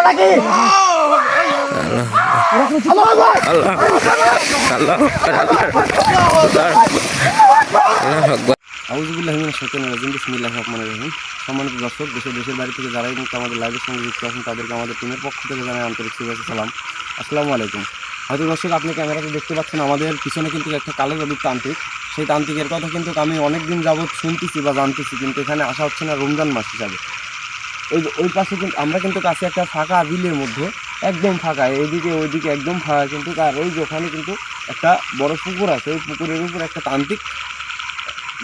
নাকি? সম্মানিত দর্শক, দেশের বাড়ি থেকে যারাই কিন্তু আমাদের লাইভের সঙ্গে যুক্ত আছেন তাদেরকে আমাদের টিমের পক্ষ থেকে জানাই আন্তরিক শুভেচ্ছা সালাম। আসসালামু আলাইকুম। হয়তো দর্শক আপনি ক্যামেরাতে দেখতে পাচ্ছেন আমাদের পিছনে কিন্তু একটা কালো জাদুর তান্ত্রিক। সেই তান্ত্রিকের কথা কিন্তু আমি অনেক দিন যাবৎ শুনতেছি বা জানতেছি, কিন্তু এখানে আসা হচ্ছে না রমজান মাস হিসাবে। ওই পাশে কিন্তু আমরা কিন্তু কাছে একটা ফাঁকা বিলের মধ্যে, একদম ফাঁকা, এইদিকে ওইদিকে একদম ফাঁকা কিন্তু, আর ওই যে ওখানে কিন্তু একটা বড় পুকুর আছে। ওই পুকুরের উপর একটা তান্ত্রিক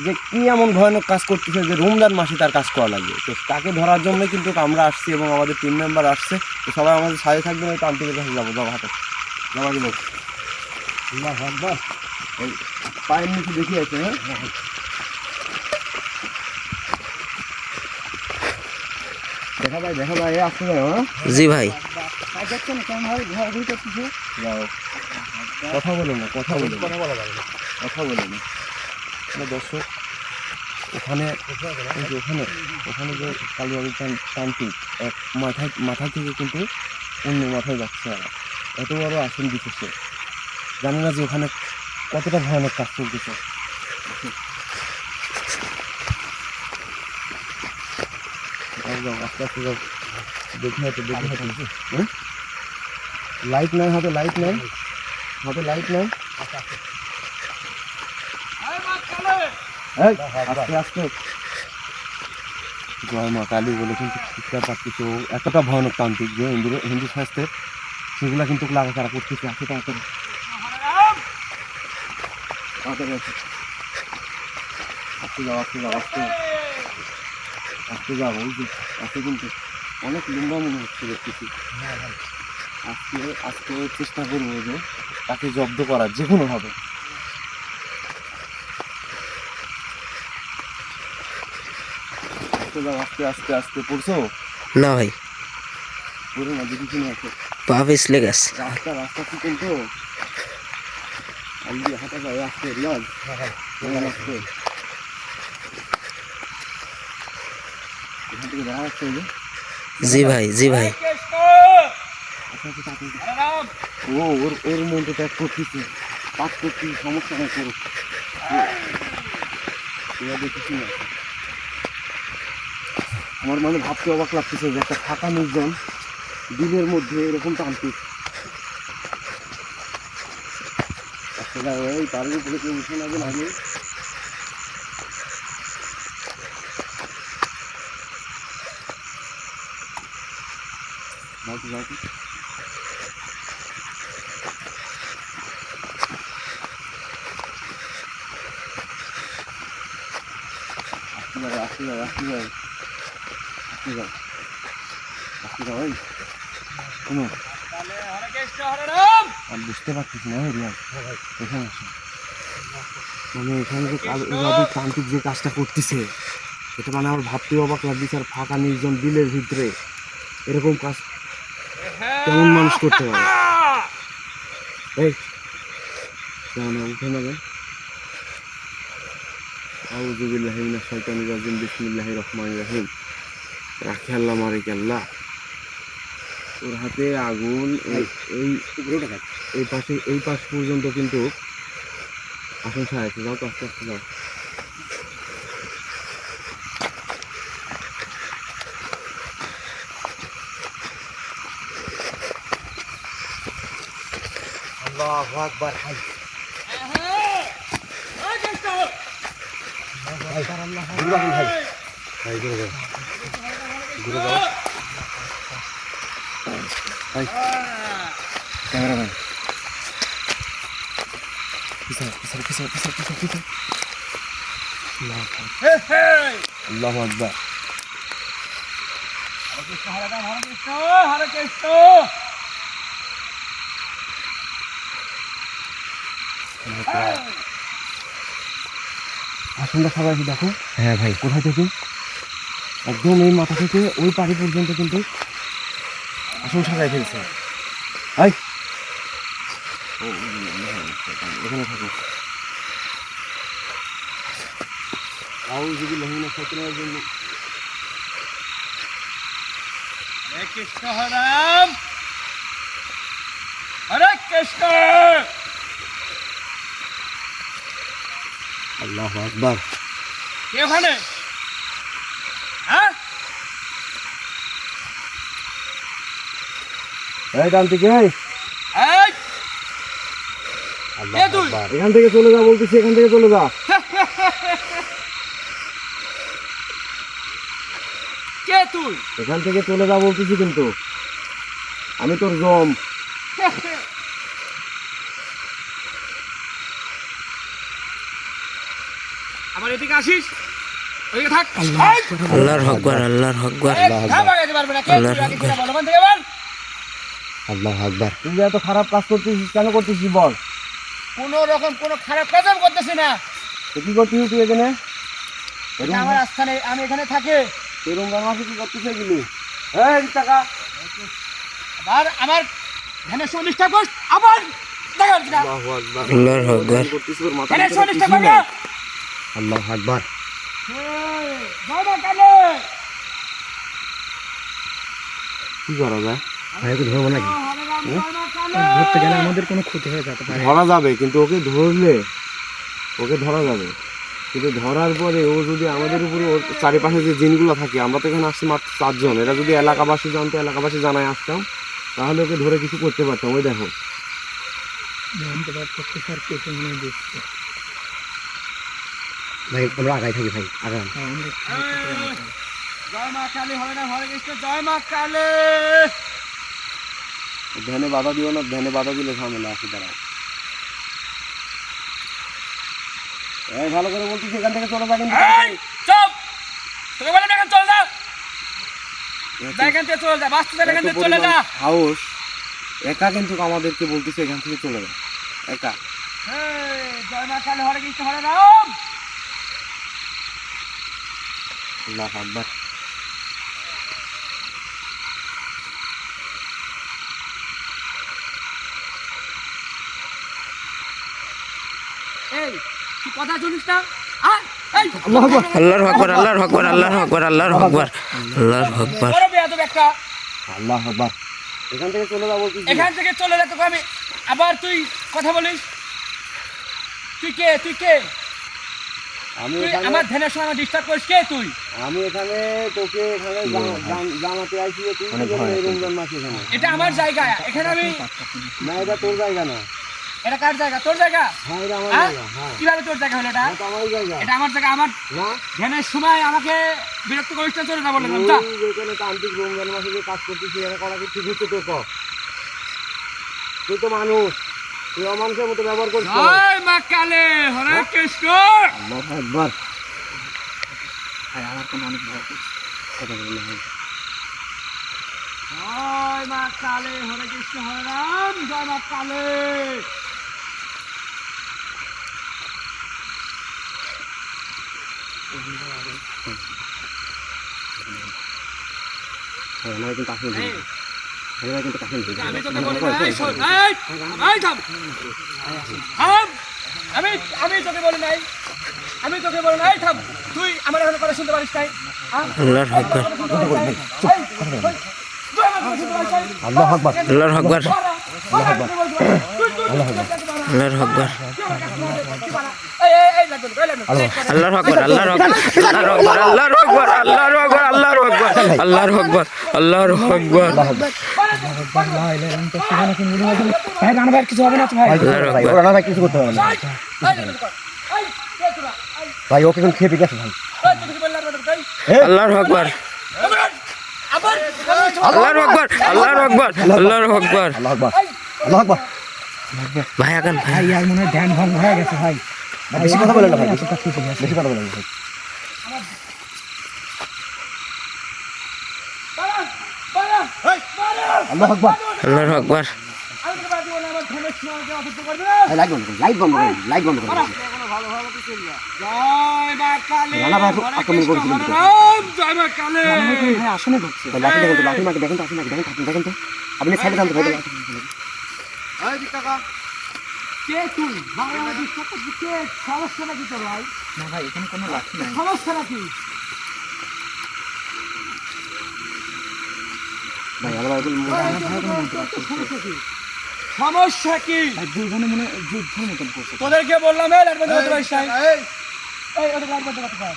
যে কি এমন ভয়ানক কাজ করতেছে যে রমজান মাসে তার কাজ করা লাগে। তো তাকে ধরার জন্যই কিন্তু আমরা আসছি এবং আমাদের টিম মেম্বার আসছে। তো সবাই আমাদের সাথে থাকবেন, ওই তান্ত্রিকের কাছে যাবো। যাবো হাতে যাওয়া গেল ওই পায়ের নিচে দেখি আছে। হ্যাঁ, দেখা ভাই আসতে যাও। হ্যাঁ জি ভাই। যাও, কথা বলো না দর্শক। ওখানে ওখানে যে কালীবাড়ির তান্ত্রিক এক মাথা থেকে কিন্তু অন্য মাথায় যাচ্ছে। আর এত বড় আসন দিতেছে, জানি না যে ওখানে কতটা ভয়ানক কাজ চলতেছে। আস্তে আস্তে যাও, দেখে হাতে হ্যাঁ, লাইট নাই হাতে, লাইট নাই। আস্তে আস্তে জয় মা কালী বলে কিন্তু চিৎকার পাচ্ছিস। ও এতটা ভয়ানক তান্ত্রিক যে হিন্দু শাস্ত্রের সেগুলা কিন্তু লাগাতারা করতেছে। আসে তাড়াতাড়ি আসতে যাও। ওই যে আসতে কিন্তু অনেক লম্বা মনে হচ্ছে দেখতেছি। আজকে চেষ্টা করবো যে তাকে জব্দ করার যে কোনো ভাবে। আস্তে পড়ছো না ভাই, পড়ে না, দেখি কিনে আছে পা পিছলে গেছে। রাস্তা কি কিন্তু আলদি হাঁটা যায়। আসতে রিয়াজ আসতে এখান থেকে দেখা যাচ্ছে। জি ভাই। ওর মনটা ত্যাগ করতেছে, কাজ করতে সমস্যা নেই করুক। দেখেছি না, আমার মানে ভাবতে অবাক লাগতেছে যে একটা ফাঁকা নির্জন দিনের মধ্যে এরকম তান্ত্রিক। ওই তার উপরে কেউ উঠে নেবেন আগে। আসতে যাও। শোনো, আমি বুঝতে পারতেছি না রিয়াজ, এখানে আসো। মানে এখানে যে তান্ত্রিক যে কাজটা করতেছে, এটা মানে আমার ভাবতে অবাক লাগতেছে। আর ফাঁকা নির্জন বিলের ভিতরে এরকম কাজ কেমন মানুষ করতে পারে? এই কেমন উঠে নেবেন। আউযু বিল্লাহি মিনাশ শাইতানির রাজিম, বিসমিল্লাহির রহমানির রহিম। রাখি আল্লাহ মালিক আল্লাহ। ওর হাতে আগুন, এই পাশ পর্যন্ত কিন্তু আসন ছাড়াইছে। যাও তো, আস্তে আস্তে যাও। আল্লাহু আকবার। ক্যামেরাম্যান আল্লাহু আকবার। হরে কৃষ্ণ। আসনটা সবাই দেখো। হ্যাঁ ভাই। কোথায় থেকে একদম এই মাথা থেকে ওই পাড়ি পর্যন্ত কিন্তু আসন সাজাই ফেলছে। এখানে থাকো। আউযু বিল্লাহি মিনাশ শাইতানির রাজিম। হরে কৃষ্ণ হরে রাম হরে কৃষ্ণ। আল্লাহু আকবার। কে ওখানে? হ্যাঁ, এই ডান থেকে এই আল্লাহু তুই? আকবার। এখান থেকে চলে যা বলতেছি, এখান থেকে চলে যা। কে তুই? এখান থেকে চলে যা বলতেছি, কিন্তু আমি তোর জম। আমার এদিকে আসিস, ওইদিকে থাক। আল্লাহর আকবার, আল্লাহর আকবার। ভাগাতে পারবে না। কে তুই? আগে থেকে বল, ওখান থেকে বল। আল্লাহু আকবার। তুই যে এত খারাপ কাজ করতেছিস, কেন করতেছিস বল? কোনো রকম কোনো খারাপ কাজ আমি করতেছি না। তো কি করতেছিস তুই এখানে? এটা আমার আস্থানে, আমি এখানে থাকি। তুই রমজান মাসে কি করতেছিস এগুলি? এই টাকা আবার আমার ধ্যানের সময় ডিস্টার্ব করিস, আবার দেখা যাচ্ছে না। আল্লাহু আকবার। আল্লাহর আকবার। করতেছিস তোর মাথা ধ্যানের সময় ডিস্টার্ব করবি না। না। আল্লাহু আকবার। জয় মা কালী। কি করা যায়? ভাই ওকে ধরবো নাকি? হরে রাম, জয় মা কালী। ধরতে গেলে আমাদের কোনো ক্ষতি হয়ে যেতে পারে। ধরা যাবে, কিন্তু ওকে ধরলে ওকে ধরা যাবে, কিন্তু ধরার পরে ও যদি আমাদের উপরে, ওর চারিপাশে যে জিনগুলো থাকে, আমরা তো এখানে আসছি মাত্র 4 জন, এরা যদি এলাকাবাসী জানতো, এলাকাবাসী জানায় আসতাম, তাহলে ওকে ধরে কিছু করতে পারতাম। ওই দেখো জানতে পারতেছি স্যার, কিছু মনে দিচ্ছে। ভাই, আমরা আগাই থাকি ভাই, আগান। জয় মা কালী, হরে রাম, হরে কৃষ্ণ, জয় মা কালী। ধ্যানে বাধা দিও না, ধ্যানে বাধা দিলে ঝামেলা আছে। দাঁড়াও, এই ভালো করে বলতেছি, এখান থেকে চলে যা। কিন্তু এই চুপ, তোকে বলে এখান চলে যা। যা এখান থেকে চলে যা, বাস্তু এখান থেকে চলে যা। হাউস একা কিন্তু আমাদেরকে বলতেছে এখান থেকে চলে যা, একা। জয় মা কালী, হরে কৃষ্ণ, হরে রাম। আল্লাহু আকবার। এই তুই কথা শুনিস না? এই আল্লাহর আকবার, আল্লাহর আকবার, আল্লাহর আকবার, আল্লাহর আকবার, আল্লাহর আকবার। বড় বেয়াদব একটা। আল্লাহু আকবার। এখান থেকে চলে যা বলতেছি। এখান থেকে চলে যা, তোকে আমি আবার তুই কথা বলিস। তুই কে? তুই কে? আমি তুই এখানে, আমার ধ্যানের সময় আমার ডিস্টার্ব করিস। কে তুই? আমি এখানে তোকে এখানে জামাতে আইছি, তুই কি করবি এই রমজান মাসে এখানে? এটা আমার জায়গা, এখানে আমি। না, এটা তোর জায়গা না। এটা কার জায়গা? তোর জায়গা? হ্যাঁ, এটা আমার হ্যাঁ? জায়গা। হ্যাঁ, কিভাবে তোর জায়গা হলো এটা? এটা তো আমারই জায়গা। এটা আমার জায়গা। আমার না, ধ্যানের সময় আমাকে বিরক্ত করিস না, চলে যা বললাম। যা। তুই যেখানে তান্ত্রিক রমজান মাসে যে কাজ করতেছিস, এটা করা কি ঠিক হচ্ছে তোর? কর। তুই তো মানুষ, তুই অমানুষের মতো ব্যবহার করছিস। জয় মা কালী, হরে কৃষ্ণ। আল্লাহু আকবার। আমার কোনো অনেক ভয় করছে। জয় মা কালী, হরে কৃষ্ণ, হরে রাম। জয় মা কালী। আমার কিন্তু আসলে এই, আমার কিন্তু আসলে আমি তোকে বলি না, এই শোন, এই থাম। থাম। আমি তোকে বলি নাই, আমি তোকে বলি নাই, থাম। তুই আমার এখন কথা শুনতে পারিস নাই? হ্যাঁ? আল্লাহর আকবার, কথা শুনতে পারিস নাই? এই, তুই আমার কথা শুনতে পারিস নাই? আল্লাহু আকবার। আল্লাহর আকবার, আল্লাহু আকবার। আল্লাহর আকবার, এই লাগবে, এই লাগবে। আল্লাহর আকবার, আল্লাহর আকবার, আল্লাহর আকবার, আল্লাহর আকবার, আল্লাহর আকবার, আল্লাহর আকবার, আল্লাহর আকবার, ভাই রানা ভাই কিছু হবে না তো ভাই? আল্লাহর আকবার। ওরা ভাই কিছু করতে হবে না ভাই, ওকে এখন খেয়ে গেছে ভাই। আল্লাহর আকবার, আবার আল্লাহর আকবার, আল্লাহর আকবার, আল্লাহর আকবার। আল্লাহু আকবার। আল্লাহু আকবার। ভাই আগান ভাই। ভাই আর মনে হয় ধ্যান ভঙ্গ হয়ে গেছে ভাই। বেশি কথা বলেন না ভাই, বেশি কথা বলেন না ভাই। আল্লাহু আকবার। আল্লাহর আকবার, লাইট বন্ধ করুন, লাইট বন্ধ করুন, লাইট বন্ধ করুন। জয় মা কালী, রানা ভাই হরে আক্রমণ কৃষ্ণ, করেছিলেন হরে তো। রাম। জয় মা কালী। ভাই আসলে ঢুকছে। ভাই লাঠি দেখেন তো, লাঠি মাকে দেখেন তো, আসুন নাকি দেখেন তো, দেখেন তো। আপনি সাইডে যান তো ভাই। কে তুই? বাংলা ডিস্টার্ব করছিস কে? সমস্যা নাকি তোর ভাই? না ভাই এখানে কোনো লাঠি নাই। সমস্যা নাকি? ভাই আমরা এখন সমস্যা কি দুজনে মনে যুদ্ধের মতন করছে। তোদেরকে বললাম এই লাইট বন্ধ করতে পারিস নাই এই ওদের লাইট বন্ধ করতে পার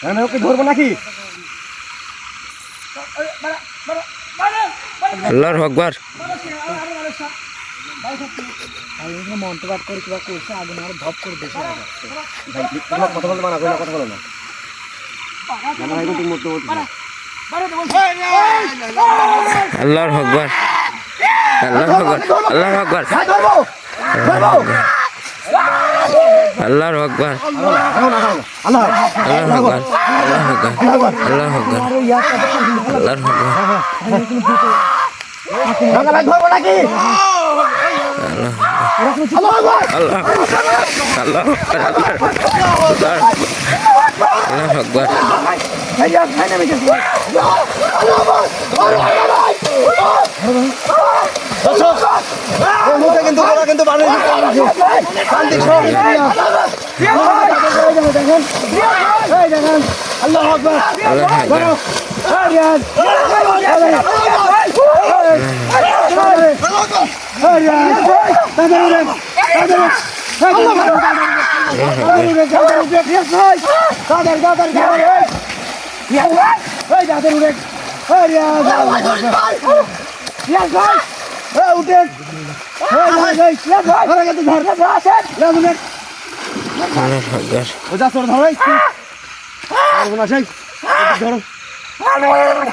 আমি ওকে ধরবো নাকি? আল্লাহু আকবার আর এখানে মন্ত্রপাঠ করে কিবা করছে, আগুন আর ধপ করে বেশি হয়ে যাচ্ছে। ভাই তোমরা কথা বলতে মানা করি না, কথা বলো না। আমরা এখন ঠিক মতো বলছি না। আল্লাহু আকবার আল্লাহু আকবার আল্লাহু আকবার আল্লাহু আকবার আল্লাহু আকবার আল্লাহু আকবার আল্লাহু আকবার আল্লাহু আকবার ধরবো নাকি? আল্লাহু আকবার কিন্তু ওরা কিন্তু আল্লাহু আকবার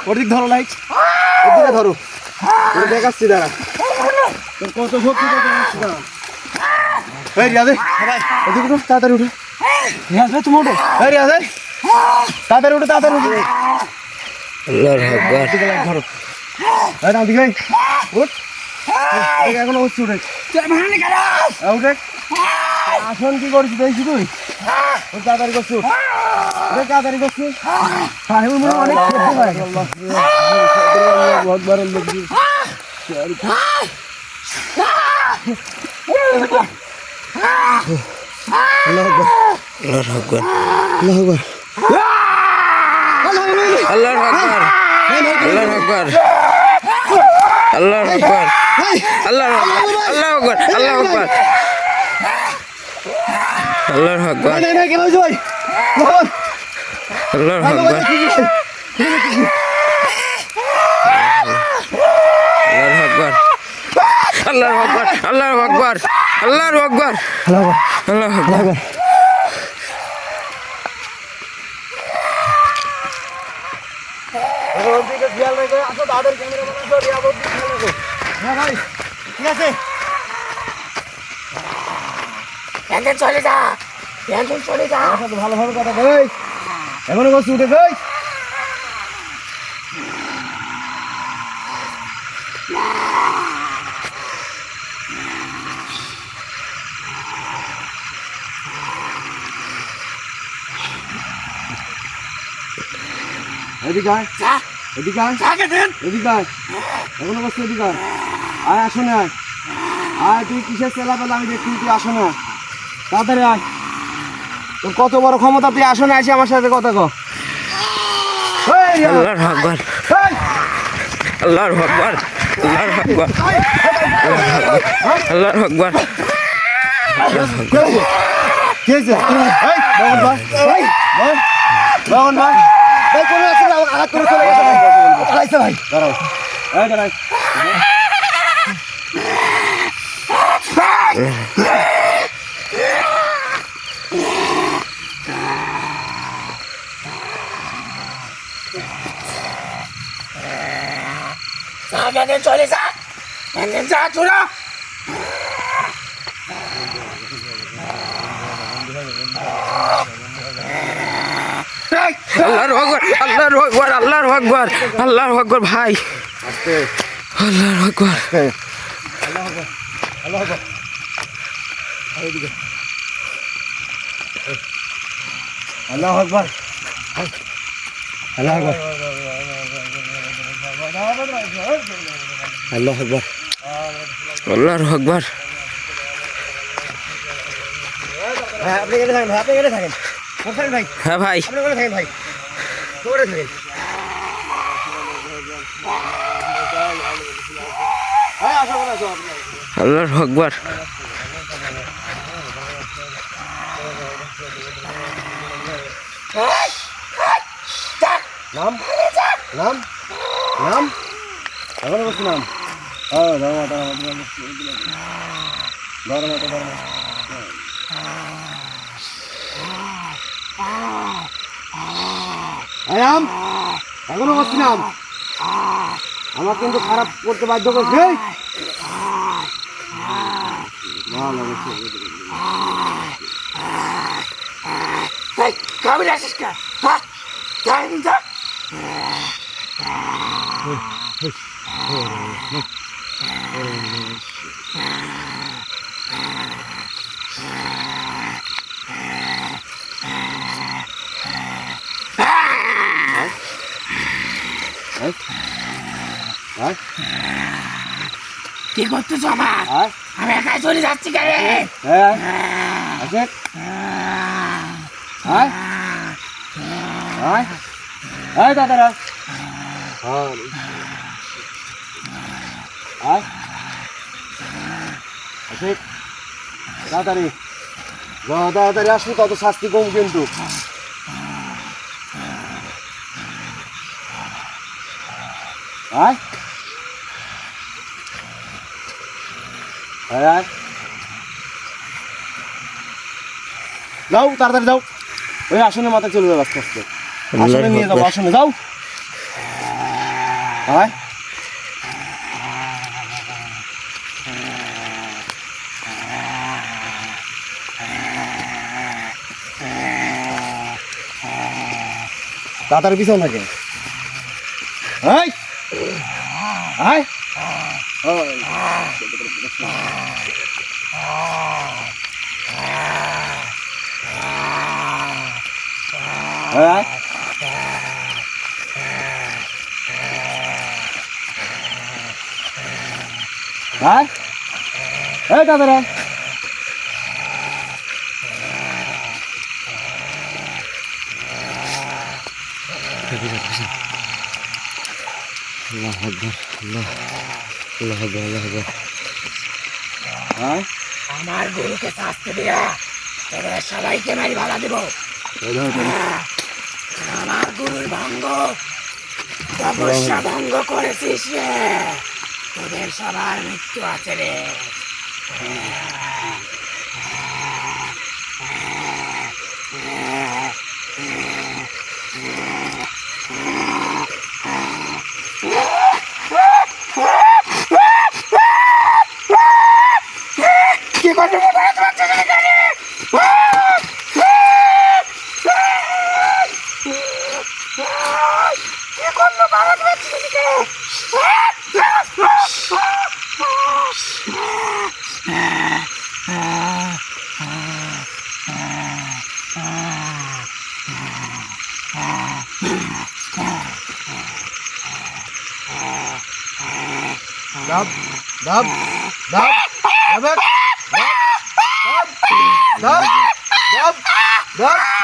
ওদিক ধরো লাইট, ওদিকে ধরো, দেখাচ্ছি দাঁড়া কত শক্তি দাঁড়া। এই রিয়াদে ওদিকে উঠো, তাড়াতাড়ি উঠো। রিয়াজ ভাই তুমি উঠো। এই রিয়াজ ভাই তাড়াতাড়ি উঠো, তাড়াতাড়ি উঠো। আল্লাহু আকবার ধরো দিকে উঠ, এখন উঠছি, উঠে উঠে আসন কি করছিস দেখছি তুই? ওই তাড়াতাড়ি করছি, উঠ তাড়াতাড়ি করছি। অনেক আল্লাহু আকবার আল্লাহু আকবার আল্লাহু আকবার আল্লাহু আকবার আল্লাহু আকবার আল্লাহু আকবার আল্লাহু আকবার আল্লাহু আকবার আল্লাহু আকবার আল্লাহু আকবার আল্লাহু আকবার আল্লাহু আকবার ভালোভাবে কথা কই, এখনো বসে উঠে কই। এদিকে আয়, এদিকে আয়, এদিকে আয়, এখনো বসে এদিকে আয়। আয় আসো না, আয় তুই কিসের চেলা পেলা আমি দেখছি, তুই আসো না, তাড়াতাড়ি আয়। তোর কত বড় ক্ষমতা, তুই আসো না, আসি আমার সাথে কথা কো। আল্লাহু আকবার আল্লাহু আকবার আল্লাহু আকবার আল্লাহু আকবার কি হয়েছে? এই বগন ভাই, বগন ভাই, ভাই কোনো আছে না, আঘাত করে চলে গেছে ভাই, পালাইছে ভাই। দাঁড়াও, এই দাঁড়াই। চলে যা, যা তোরা। আল্লাহু আকবার আল্লাহু আকবার আল্লাহু আকবার আল্লাহু আকবার ভাই আল্লাহু আকবার আল্লাহু আকবার, আল্লাহু আকবার, আল্লাহু আকবার, আল্লাহু আকবার ভাই আপনি এখানে থাকেন, ভাই আপনি এখানে থাকেন, কোথায় ভাই? হ্যাঁ ভাই আপনি ওখানে থাকেন ভাই, ওখানে থাকেন। আল্লাহু আকবার। নাম নাম নাম এখন বলছি নাম নাম এখনো বলছি নাম আমার কিন্তু খারাপ করতে বাধ্য করছে কাবিল আসিস কা হ্যাঁ যাই যা কি করতেছ আমার আমি একাই চলে যাচ্ছি গাড়ি দাদারা তাড়াতাড়ি তাড়াতাড়ি আসবো তত শাস্তি কম কিন্তু যাও তাড়াতাড়ি যাও ওই আসনের মাথায় চলে যাও আস্তে আস্তে আসনে নিয়ে যাবো আসনে যাও তাড়াতাড়ি পিছন থাকে দাদারা আমার গুরুকে শাস্তি দিয়া তোদের সবাইকে মারি ভাড়া দেব আমার গুরুর তপস্যা ভঙ্গ করেছিস রে তোদের সবার মৃত্যু আছে রে কি করতে কি করলো ভারত বাচ্চাকে Dab, dab, dab, dab, dab, dab, dab, dab.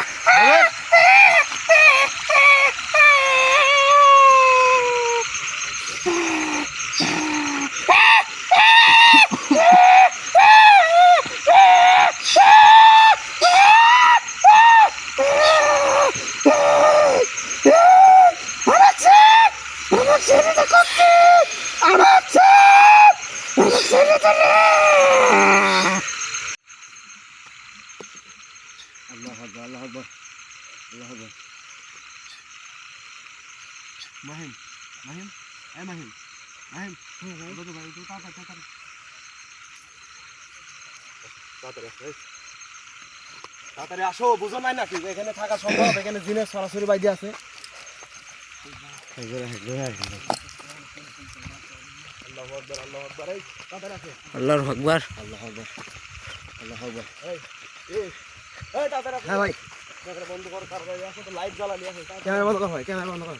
Mahim, Mahim, Mahim, Mahim, তাড়াতাড়ি আসো বুঝো নাই নাকি এখানে থাকা সম্ভব এখানে জিনের সরাসরি বাইরে আছে আল্লাহু আকবার আল্লাহু আকবার এই তাড়াতাড়ি আসো আল্লাহু আকবার আল্লাহু আকবার আল্লাহু আকবার এই এই তাড়াতাড়ি হ্যাঁ ভাই ক্যামেরা বন্ধ কর কার ভাই আসো তো লাইট জ্বালা নিয়ে আসো ক্যামেরা বন্ধ কর ভাই ক্যামেরা বন্ধ কর